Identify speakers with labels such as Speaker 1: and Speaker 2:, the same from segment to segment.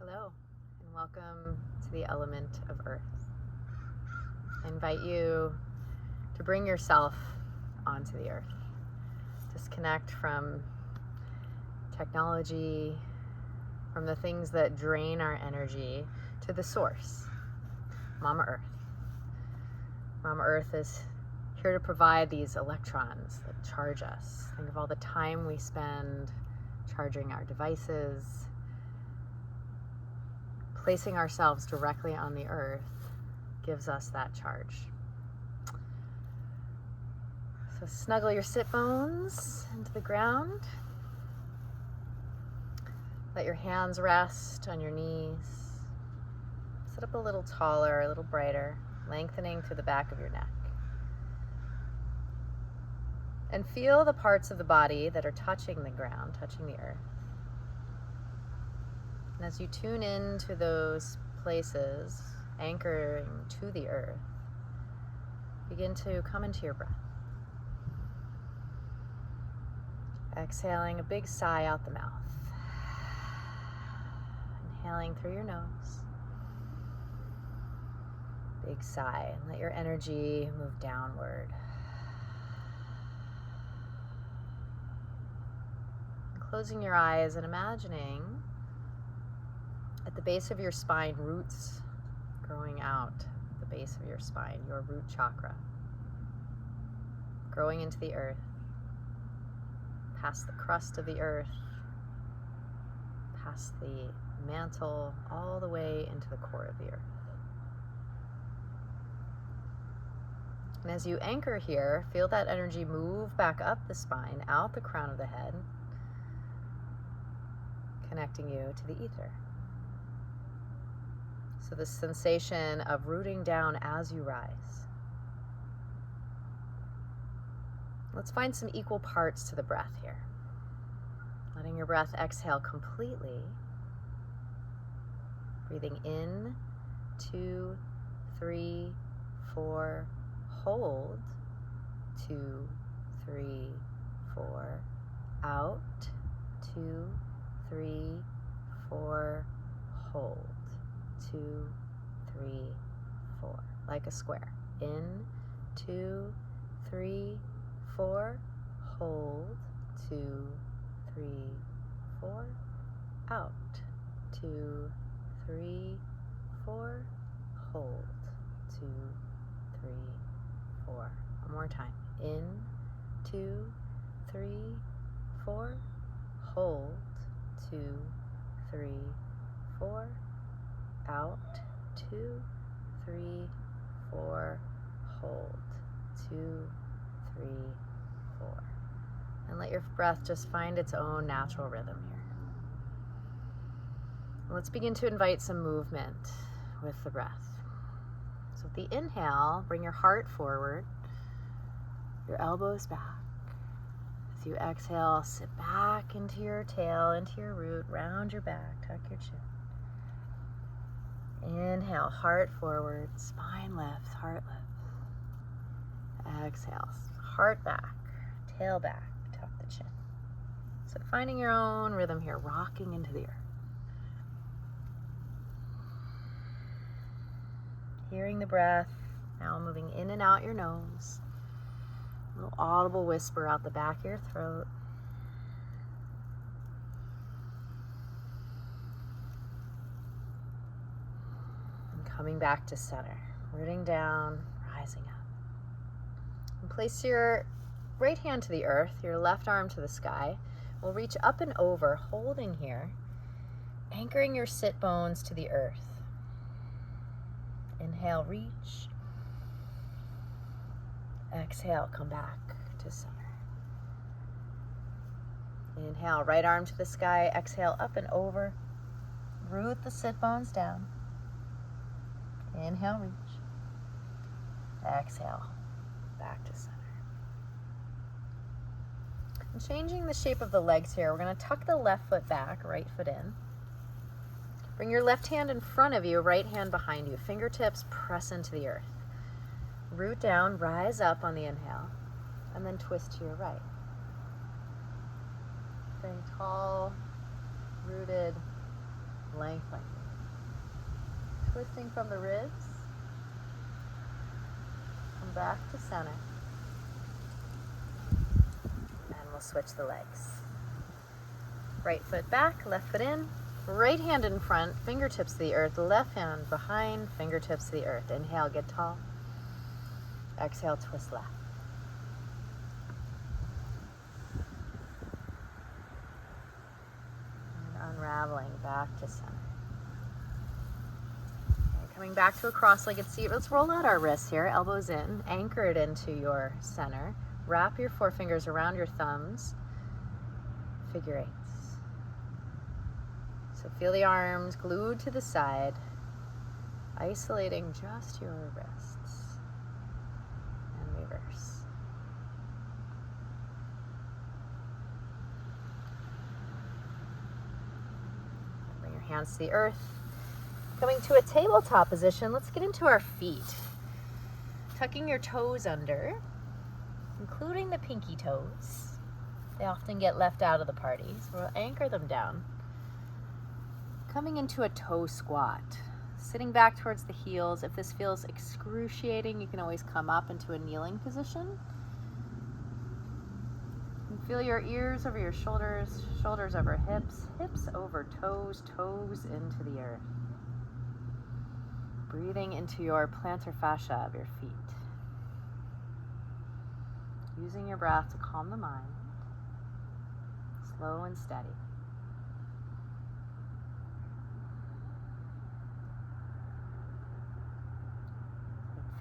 Speaker 1: Hello, and welcome to the element of Earth. I invite you to bring yourself onto the Earth. Disconnect from technology, from the things that drain our energy, to the source, Mama Earth. Mama Earth is here to provide these electrons that charge us. Think of all the time we spend charging our devices. Placing ourselves directly on the earth gives us that charge. So snuggle your sit bones into the ground. Let your hands rest on your knees. Sit up a little taller, a little brighter, lengthening through the back of your neck. And feel the parts of the body that are touching the ground, touching the earth. And as you tune into those places, anchoring to the earth, begin to come into your breath. Exhaling a big sigh out the mouth. Inhaling through your nose. Big sigh, and let your energy move downward. Closing your eyes and imagining at the base of your spine, roots growing out the base of your spine, your root chakra, growing into the earth, past the crust of the earth, past the mantle, all the way into the core of the earth. And as you anchor here, feel that energy move back up the spine, out the crown of the head, connecting you to the ether. So the sensation of rooting down as you rise. Let's find some equal parts to the breath here. Letting your breath exhale completely. Breathing in, 2, 3, 4, hold, 2, 3, 4, out, 2, 3, 4, hold, 2, 3, 4, like a square. In, 2, 3, 4, hold, 2, 3, 4, out, 2, 3, 4, hold, 2, 3, 4. One more time. In, 2, 3, 4, hold, 2, 3, 4, out, 2, 3, 4, hold, 2, 3, 4. And let your breath just find its own natural rhythm here. Let's begin to invite some movement with the breath. So with the inhale, bring your heart forward, your elbows back. As you exhale, sit back into your tail, into your root, round your back, tuck your chin. Inhale, heart forward, spine lifts, heart lifts. Exhale, heart back, tail back, tuck the chin. So finding your own rhythm here, rocking into the earth. Hearing the breath, now moving in and out your nose. A little audible whisper out the back of your throat. And coming back to center, rooting down, rising up. And place your right hand to the earth, your left arm to the sky. We'll reach up and over, holding here, anchoring your sit bones to the earth. Inhale, reach. Exhale, come back to center. Inhale, right arm to the sky. Exhale, up and over. Root the sit bones down. Inhale, reach. Exhale, back to center. And changing the shape of the legs here, we're going to tuck the left foot back, right foot in. Bring your left hand in front of you, right hand behind you. Fingertips press into the earth. Root down, rise up on the inhale, and then twist to your right. Staying tall, rooted, lengthening. Twisting from the ribs. Come back to center. And we'll switch the legs. Right foot back, left foot in. Right hand in front, fingertips to the earth. Left hand behind, fingertips to the earth. Inhale, get tall. Exhale, twist left. And unraveling back to center. Okay, coming back to a cross-legged seat. Let's roll out our wrists here, elbows in, anchor it into your center. Wrap your forefingers around your thumbs. Figure eights. So feel the arms glued to the side, isolating just your wrists. And reverse. Bring your hands to the earth. Coming to a tabletop position, let's get into our feet. Tucking your toes under, including the pinky toes. They often get left out of the party, so we'll anchor them down. Coming into a toe squat, sitting back towards the heels. If this feels excruciating, you can always come up into a kneeling position. And feel your ears over your shoulders, shoulders over hips, hips over toes, toes into the earth. Breathing into your plantar fascia of your feet. Using your breath to calm the mind, slow and steady.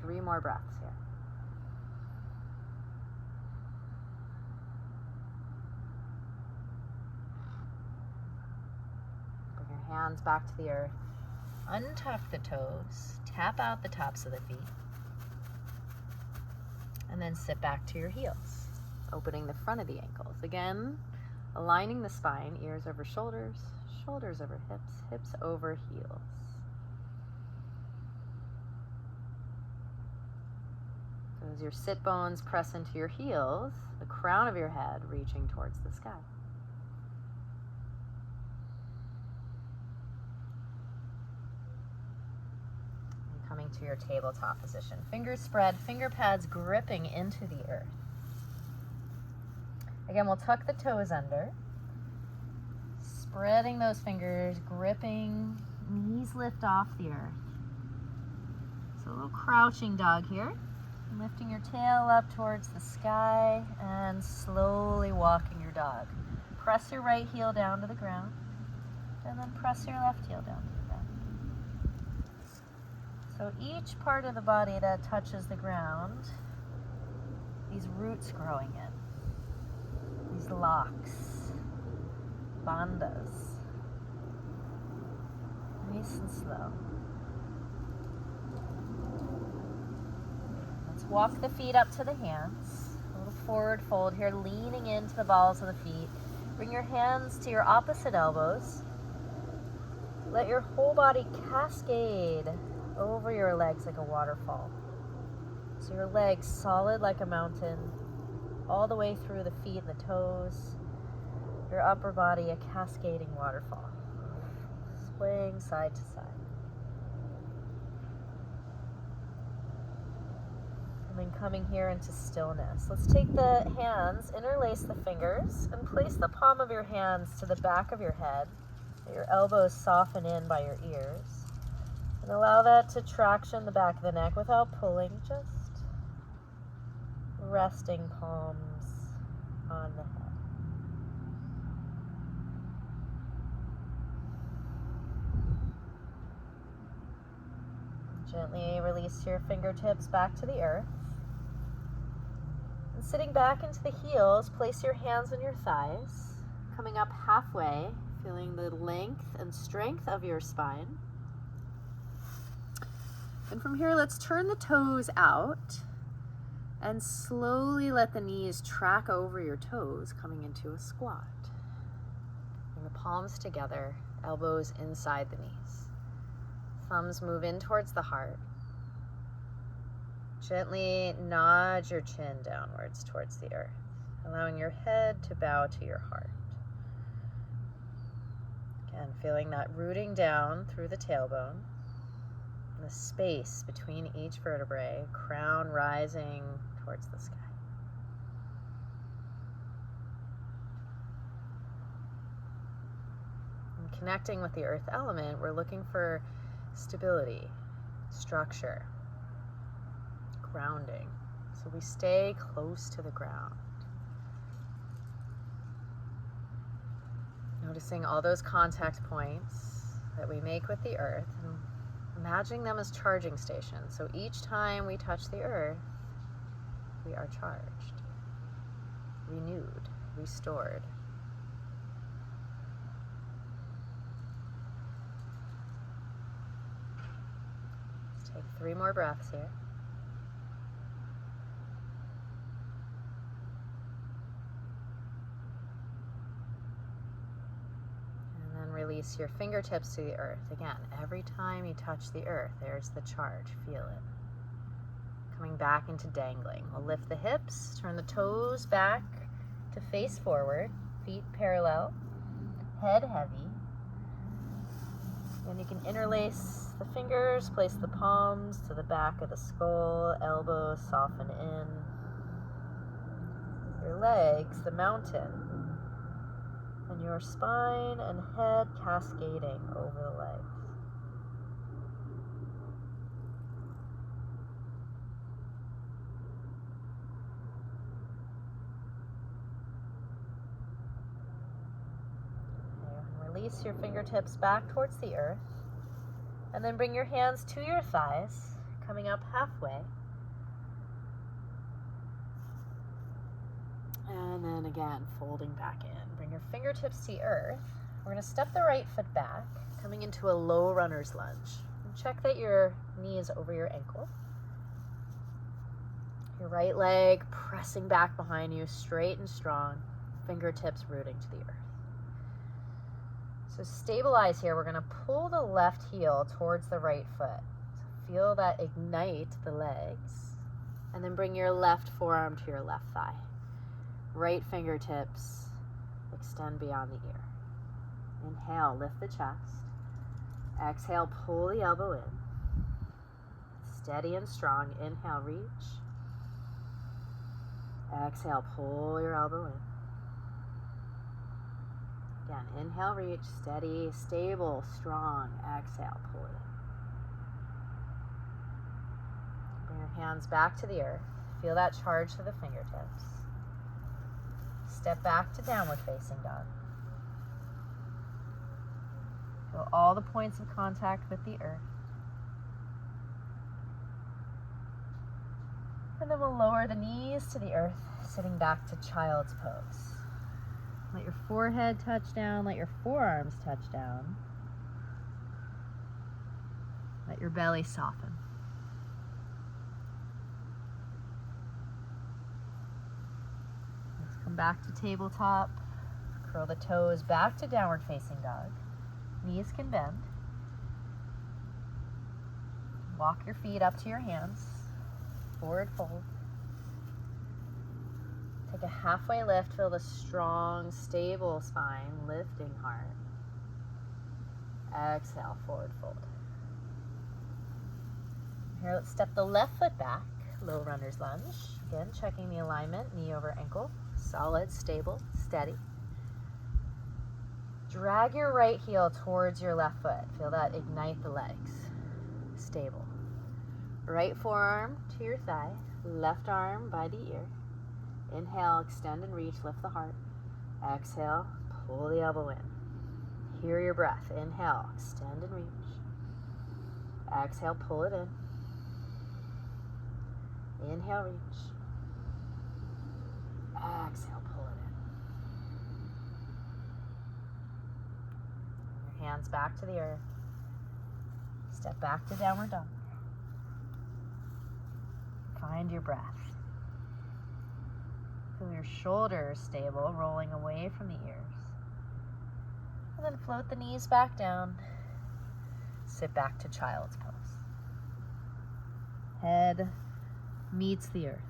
Speaker 1: 3 more breaths here. Bring your hands back to the earth. Untuck the toes. Tap out the tops of the feet. And then sit back to your heels, opening the front of the ankles. Again, aligning the spine, ears over shoulders, shoulders over hips, hips over heels. As your sit bones press into your heels, the crown of your head reaching towards the sky. And coming to your tabletop position. Fingers spread, finger pads gripping into the earth. Again, we'll tuck the toes under. Spreading those fingers, gripping, knees lift off the earth. So a little crouching dog here. Lifting your tail up towards the sky and slowly walking your dog. Press your right heel down to the ground and then press your left heel down to the ground. So each part of the body that touches the ground, these roots growing in, these locks, bandhas, nice and slow. Walk the feet up to the hands. A little forward fold here, leaning into the balls of the feet. Bring your hands to your opposite elbows. Let your whole body cascade over your legs like a waterfall. So your legs solid like a mountain, all the way through the feet and the toes. Your upper body a cascading waterfall, swaying side to side. And then coming here into stillness. Let's take the hands, interlace the fingers, and place the palm of your hands to the back of your head. Let your elbows soften in by your ears. And allow that to traction the back of the neck without pulling, just resting palms on the head. Gently release your fingertips back to the earth. And sitting back into the heels, place your hands on your thighs, coming up halfway, feeling the length and strength of your spine. And from here, let's turn the toes out and slowly let the knees track over your toes, coming into a squat. Bring the palms together, elbows inside the knees. Thumbs move in towards the heart. Gently nod your chin downwards towards the earth, allowing your head to bow to your heart. Again, feeling that rooting down through the tailbone, the space between each vertebrae, crown rising towards the sky. And connecting with the earth element, we're looking for stability, structure, grounding. So we stay close to the ground. Noticing all those contact points that we make with the earth and imagining them as charging stations. So each time we touch the earth, we are charged, renewed, restored. Let's take 3 more breaths here. Release your fingertips to the earth. Again, every time you touch the earth, there's the charge. Feel it. Coming back into dangling. We'll lift the hips, turn the toes back to face forward, feet parallel, head heavy. Then you can interlace the fingers, place the palms to the back of the skull, elbows soften in. Your legs, the mountain. And your spine and head cascading over the legs. Okay, release your fingertips back towards the earth. And then bring your hands to your thighs, coming up halfway. And then again, folding back in. Bring your fingertips to earth. We're going to step the right foot back, coming into a low runner's lunge. And check that your knee is over your ankle. Your right leg pressing back behind you, straight and strong, fingertips rooting to the earth. So stabilize here. We're going to pull the left heel towards the right foot. So feel that ignite the legs. And then bring your left forearm to your left thigh. Right fingertips extend beyond the ear. Inhale, lift the chest. Exhale, pull the elbow in. Steady and strong. Inhale, reach. Exhale, pull your elbow in. Again, inhale, reach, steady, stable, strong. Exhale, pull it in. Bring your hands back to the earth. Feel that charge to the fingertips. Step back to downward facing dog. Feel all the points of contact with the earth. And then we'll lower the knees to the earth, sitting back to child's pose. Let your forehead touch down, let your forearms touch down. Let your belly soften. Come back to tabletop. Curl the toes back to downward facing dog. Knees can bend. Walk your feet up to your hands. Forward fold. Take a halfway lift. Feel the strong, stable spine, lifting heart. Exhale, forward fold. Here, let's step the left foot back. Low runner's lunge. Again, checking the alignment, knee over ankle. Solid, stable, steady. Drag your right heel towards your left foot. Feel that ignite the legs. Stable. Right forearm to your thigh. Left arm by the ear. Inhale, extend and reach, lift the heart. Exhale, pull the elbow in. Hear your breath. Inhale, extend and reach. Exhale, pull it in. Inhale, reach. Exhale, pull it in. Your hands back to the earth. Step back to downward dog. Find your breath. Feel your shoulders stable, rolling away from the ears. And then float the knees back down. Sit back to child's pose. Head meets the earth.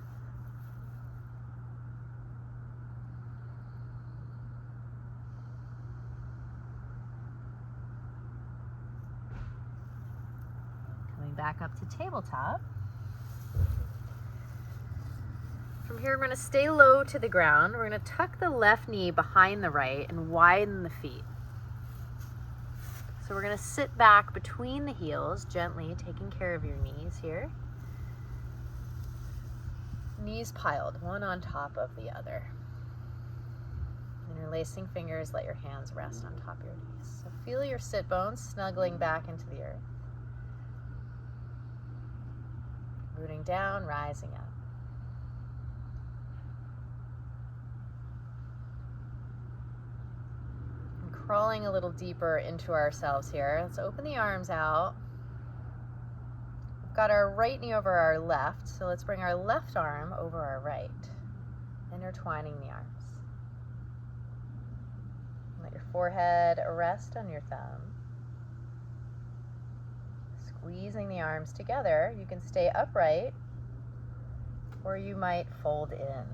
Speaker 1: Coming back up to tabletop. From here, we're going to stay low to the ground. We're going to tuck the left knee behind the right and widen the feet. So we're going to sit back between the heels, gently taking care of your knees here. Knees piled, one on top of the other. Interlacing fingers, let your hands rest on top of your knees. So feel your sit bones snuggling back into the earth. Rooting down, rising up. Crawling a little deeper into ourselves here. Let's open the arms out. We've got our right knee over our left, so let's bring our left arm over our right, intertwining the arms. Let your forehead rest on your thumb. Squeezing the arms together. You can stay upright, or you might fold in,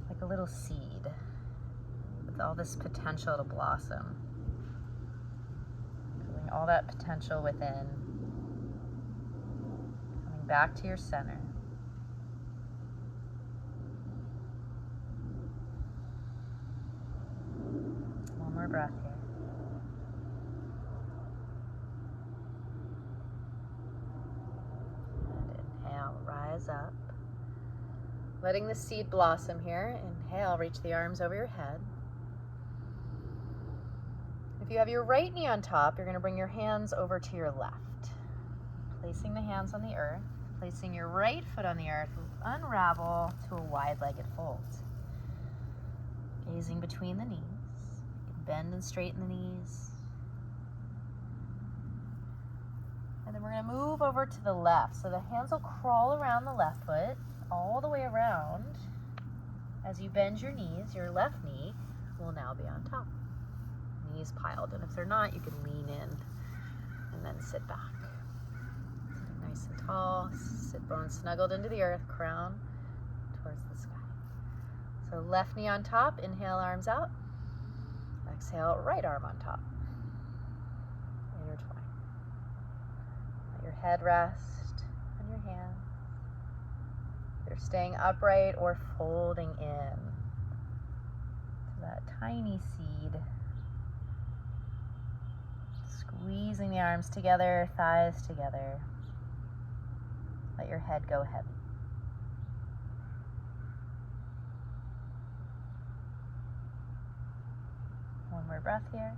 Speaker 1: like a little seed. All this potential to blossom. Feeling all that potential within. Coming back to your center. One more breath here. And inhale, rise up. Letting the seed blossom here. Inhale, reach the arms over your head. If you have your right knee on top, you're going to bring your hands over to your left. Placing the hands on the earth, placing your right foot on the earth, unravel to a wide-legged fold. Gazing between the knees. You can bend and straighten the knees. And then we're going to move over to the left. So the hands will crawl around the left foot, all the way around. As you bend your knees, your left knee will now be on top. Knees piled, and if they're not, you can lean in and then sit back. Sitting nice and tall, sit bones snuggled into the earth, crown towards the sky. So left knee on top, inhale, arms out. Exhale, right arm on top. Intertwine. Let your head rest on your hands. You're staying upright or folding in to that tiny seed. Squeezing the arms together, thighs together. Let your head go heavy. One more breath here.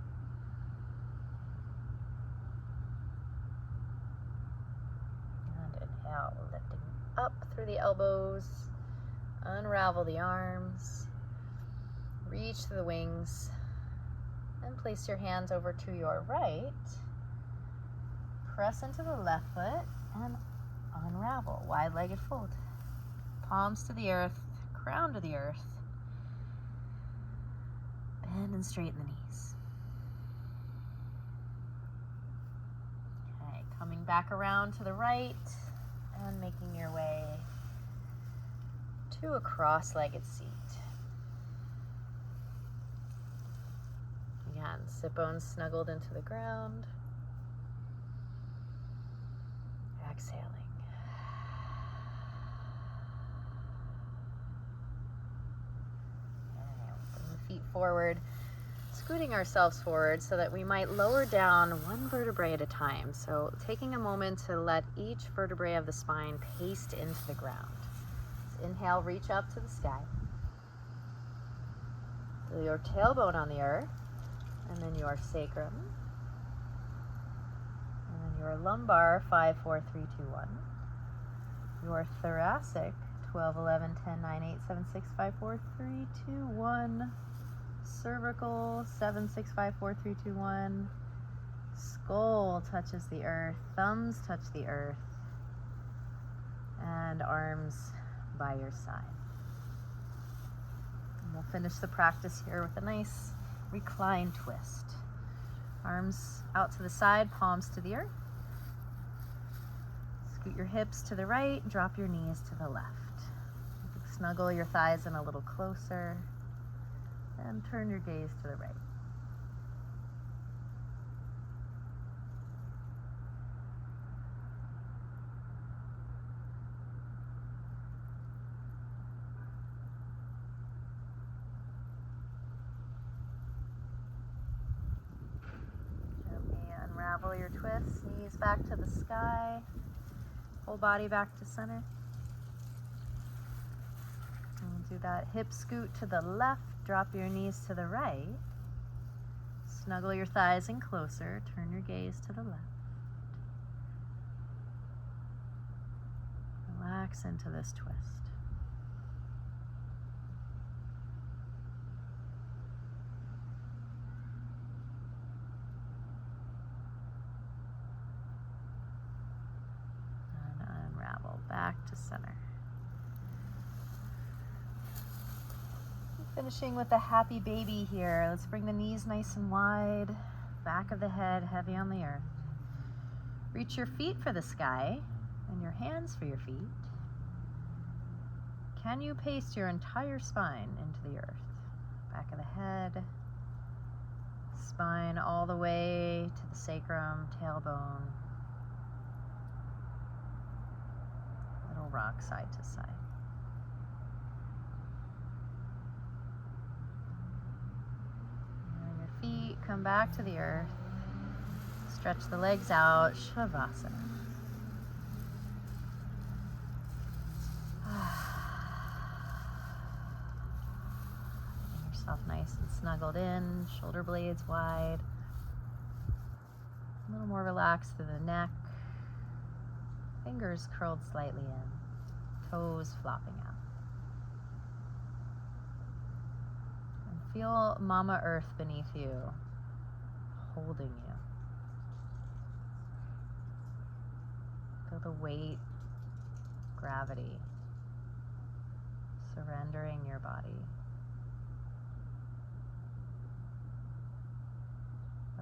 Speaker 1: And inhale, lifting up through the elbows. Unravel the arms. Reach to the wings. And place your hands over to your right. Press into the left foot and unravel. Wide-legged fold. Palms to the earth, crown to the earth. Bend and straighten the knees. Okay, coming back around to the right and making your way to a cross-legged seat. Again, sit bones snuggled into the ground. Exhaling. Okay, bring the feet forward, scooting ourselves forward so that we might lower down one vertebrae at a time. So taking a moment to let each vertebrae of the spine paste into the ground. So inhale, reach up to the sky. Feel your tailbone on the earth. And then your sacrum, and then your lumbar, 5, 4, 3, 2, 1. Your thoracic, 12, 11, 10, 9, 8, 7, 6, 5, 4, 3, 2, 1. Cervical, 7, 6, 5, 4, 3, 2, 1. Skull touches the earth, thumbs touch the earth, and arms by your side. And we'll finish the practice here with a nice recline twist. Arms out to the side, palms to the earth. Scoot your hips to the right, drop your knees to the left. Snuggle your thighs in a little closer, and turn your gaze to the right. Unravel your twist, knees back to the sky, whole body back to center. And do that hip scoot to the left, drop your knees to the right. Snuggle your thighs in closer, turn your gaze to the left. Relax into this twist. And unravel back to center. Finishing with a happy baby here. Let's bring the knees nice and wide, back of the head heavy on the earth. Reach your feet for the sky and your hands for your feet. Can you paste your entire spine into the earth? Back of the head, spine all the way to the sacrum, tailbone. Little rock side to side. And your feet come back to the earth. Stretch the legs out, Shavasana. Nice and snuggled in, shoulder blades wide. A little more relaxed through the neck. Fingers curled slightly in, toes flopping out. And feel Mama Earth beneath you, holding you. Feel the weight, gravity, surrendering your body.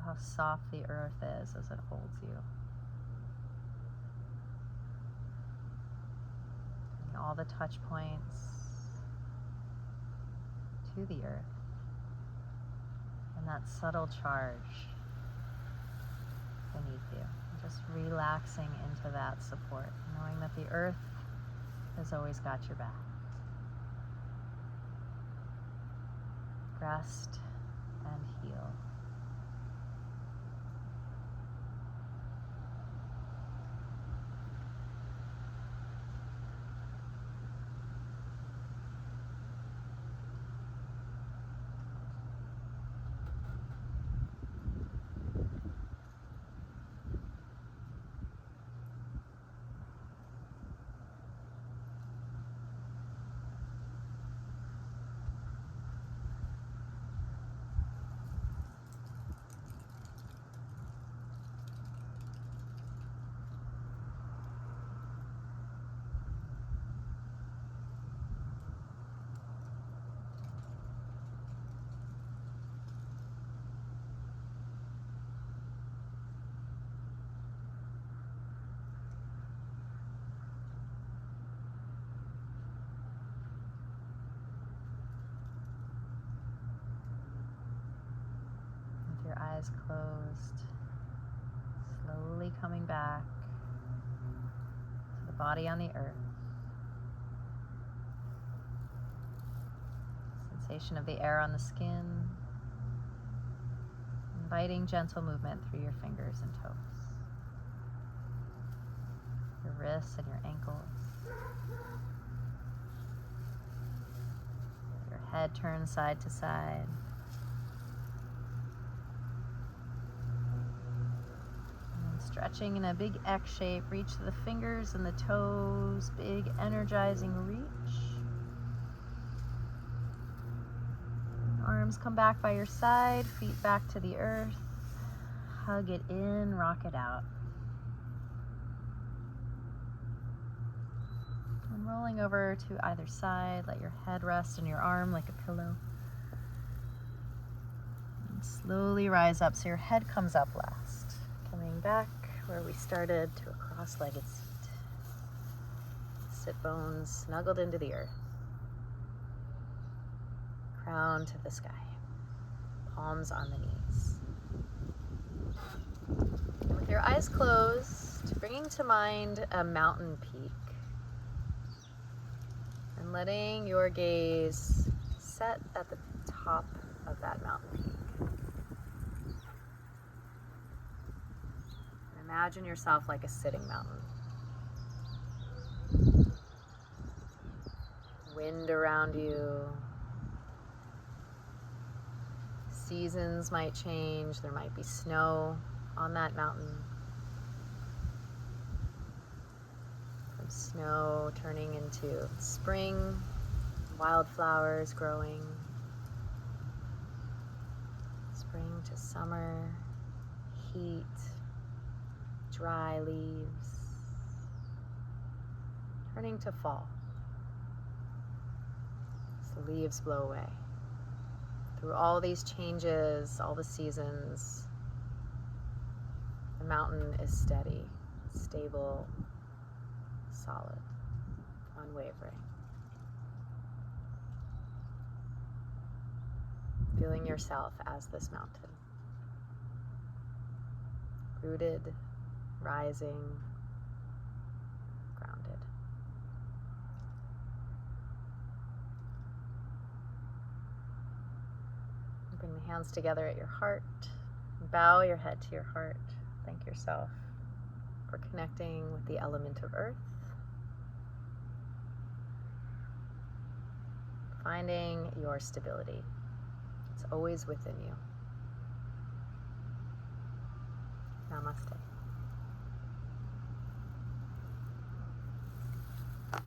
Speaker 1: How soft the earth is as it holds you. And all the touch points to the earth. And that subtle charge beneath you. Just relaxing into that support, knowing that the earth has always got your back. Rest and heal. Your eyes closed, slowly coming back to the body on the earth. Sensation of the air on the skin, inviting gentle movement through your fingers and toes, your wrists and your ankles. Your head turns side to side. Stretching in a big X shape, reach the fingers and the toes, big energizing reach. Arms come back by your side, feet back to the earth. Hug it in, rock it out. And rolling over to either side, let your head rest on your arm like a pillow. And slowly rise up so your head comes up last. Coming back where we started to a cross-legged seat. Sit bones snuggled into the earth. Crown to the sky. Palms on the knees. And with your eyes closed, bringing to mind a mountain peak. And letting your gaze set at the top of that mountain peak. Imagine yourself like a sitting mountain. Wind around you. Seasons might change. There might be snow on that mountain. From snow turning into spring, wildflowers growing. Spring to summer, heat, dry leaves, turning to fall. As the leaves blow away. Through all these changes, all the seasons, the mountain is steady, stable, solid, unwavering. Feeling yourself as this mountain. Rooted, rising, grounded. Bring the hands together at your heart. Bow your head to your heart. Thank yourself for connecting with the element of earth. Finding your stability. It's always within you. Namaste.